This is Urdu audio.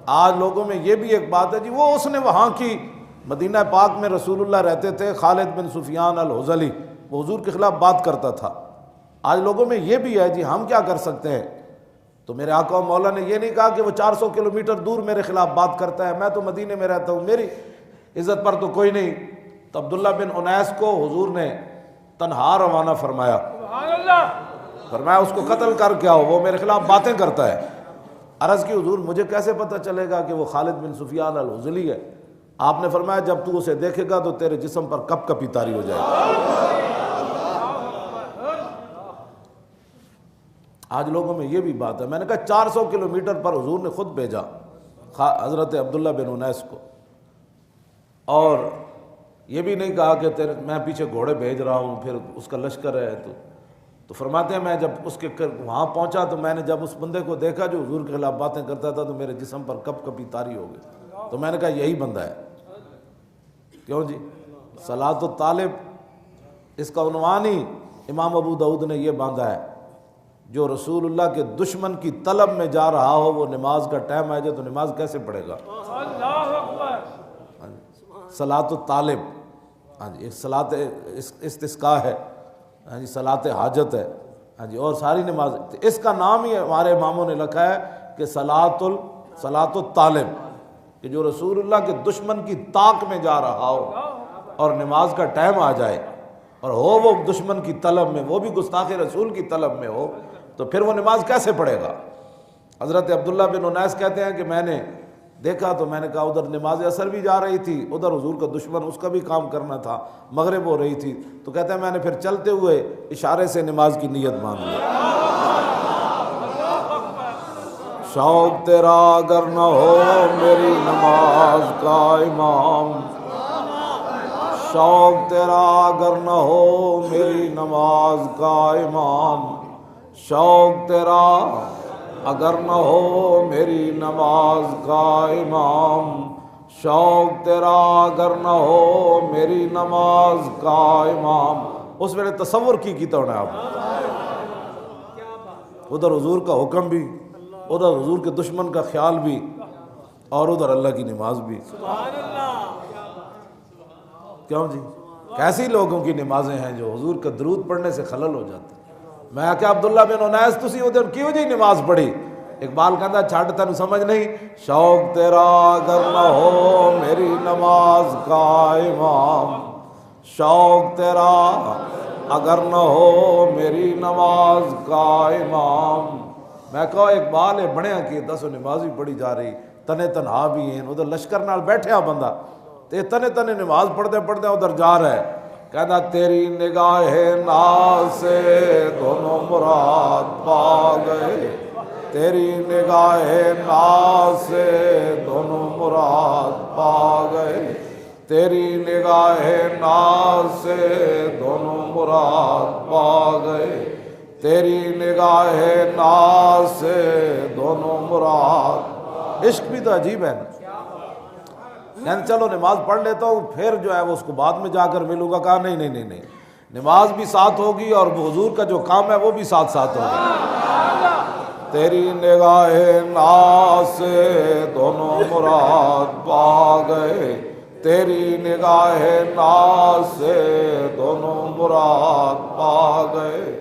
آج لوگوں میں یہ بھی ایک بات ہے جی وہ اس نے وہاں کی، مدینہ پاک میں رسول اللہ رہتے تھے، خالد بن سفیان الحذلی وہ حضور کے خلاف بات کرتا تھا۔ آج لوگوں میں یہ بھی ہے جی ہم کیا کر سکتے ہیں؟ تو میرے آقا و مولا نے یہ نہیں کہا کہ وہ 400 کلومیٹر دور میرے خلاف بات کرتا ہے، میں تو مدینے میں رہتا ہوں، میری عزت پر تو کوئی نہیں۔ تو عبداللہ بن انیس کو حضور نے تنہا روانہ فرمایا، فرمایا اس کو قتل کر کے آؤ، وہ میرے خلاف باتیں کرتا ہے۔ عرض کی حضور مجھے کیسے پتہ چلے گا کہ وہ خالد بن سفیان الحذلی ہے؟ آپ نے فرمایا جب تو اسے دیکھے گا تو تیرے جسم پر کپ کپی طاری ہو جائے گی۔ آج لوگوں میں یہ بھی بات ہے، میں نے کہا 400 کلومیٹر پر حضور نے خود بھیجا حضرت عبداللہ بن انیس کو، اور یہ بھی نہیں کہا کہ میں پیچھے گھوڑے بھیج رہا ہوں پھر اس کا لشکر ہے۔ تو فرماتے ہیں میں جب اس کے وہاں پہنچا تو میں نے جب اس بندے کو دیکھا جو حضور کے خلاف باتیں کرتا تھا تو میرے جسم پر کپ کپی طاری ہو گئی۔ تو میں نے کہا یہی بندہ ہے۔ کیوں جی؟ صلاۃ الطالب، اس کا عنوان ہی امام ابو داؤد نے یہ باندھا ہے، جو رسول اللہ کے دشمن کی طلب میں جا رہا ہو وہ نماز کا ٹائم آ جائے تو نماز کیسے پڑھے گا؟ صلاۃ الطالب، ہاں جی، ایک صلاۃ استسقاء ہے، ہاں جی، صلاۃ حاجت ہے، ہاں جی، اور ساری نماز، اس کا نام ہی ہمارے اماموں نے لکھا ہے کہ صلاۃ الطالب، کہ جو رسول اللہ کے دشمن کی طاق میں جا رہا ہو اور نماز کا ٹائم آ جائے اور ہو وہ دشمن کی طلب میں، وہ بھی گستاخ رسول کی طلب میں ہو، تو پھر وہ نماز کیسے پڑھے گا؟ حضرت عبداللہ بن انیس کہتے ہیں کہ میں نے دیکھا تو میں نے کہا ادھر نماز عصر بھی جا رہی تھی، ادھر حضور کا دشمن اس کا بھی کام کرنا تھا، مغرب ہو رہی تھی، تو کہتے ہیں میں نے پھر چلتے ہوئے اشارے سے نماز کی نیت مان لی۔ شوق تیرا اگر نہ ہو میری نماز کا امام، شوق تیرا اگر نہ ہو میری نماز کا امام، شوق تیرا اگر نہ ہو میری نماز کا امام، شوق تیرا اگر نہ ہو میری نماز کا امام۔ اس میں نے تصور کیتا ہونا ہے آپ، ادھر حضور کا حکم بھی، ادھر حضور کے دشمن کا خیال بھی، اور ادھر اللہ کی نماز بھی۔ کیوں جی؟ کیسی لوگوں کی نمازیں ہیں جو حضور کا درود پڑھنے سے خلل ہو جاتے ہیں۔ میں کہا عبداللہ بن انیس تسی ادھر کیوں جی نماز پڑھی؟ اقبال کہتا چھڑ تینوں سمجھ نہیں، شوق تیرا اگر نہ ہو میری نماز کا امام، شوق تیرا اگر نہ ہو میری نماز کا امام۔ میں کہا اقبال ہے بڑے کی دسو نماز بھی پڑھی جا رہی، تنے تنہا بھی ہیں، ادھر لشکر نال بیٹھیا بندہ تے تنے تنے نماز پڑھتے پڑھتے ادھر جا رہا ہے، کہنا تیری نگاہ ناز سے دونوں مراد پا گئے، تیری نگاہ ناز سے دونوں مراد پا گئے، تیری نگاہ ناز سے دونوں مراد پا گئے، تیری نگاہ ناز سے دونوں مراد۔ عشق بھی تو عجیب ہے، یعنی چلو نماز پڑھ لیتا ہوں پھر جو ہے وہ اس کو بعد میں جا کر ملوں گا، کہا نہیں نہیں نہیں نہیں، نماز بھی ساتھ ہوگی اور حضور کا جو کام ہے وہ بھی ساتھ ساتھ ہوگا۔ تیری نگاہ ناز سے دونوں مراد پا گئے، تیری نگاہ ناز سے دونوں مراد پا گئے،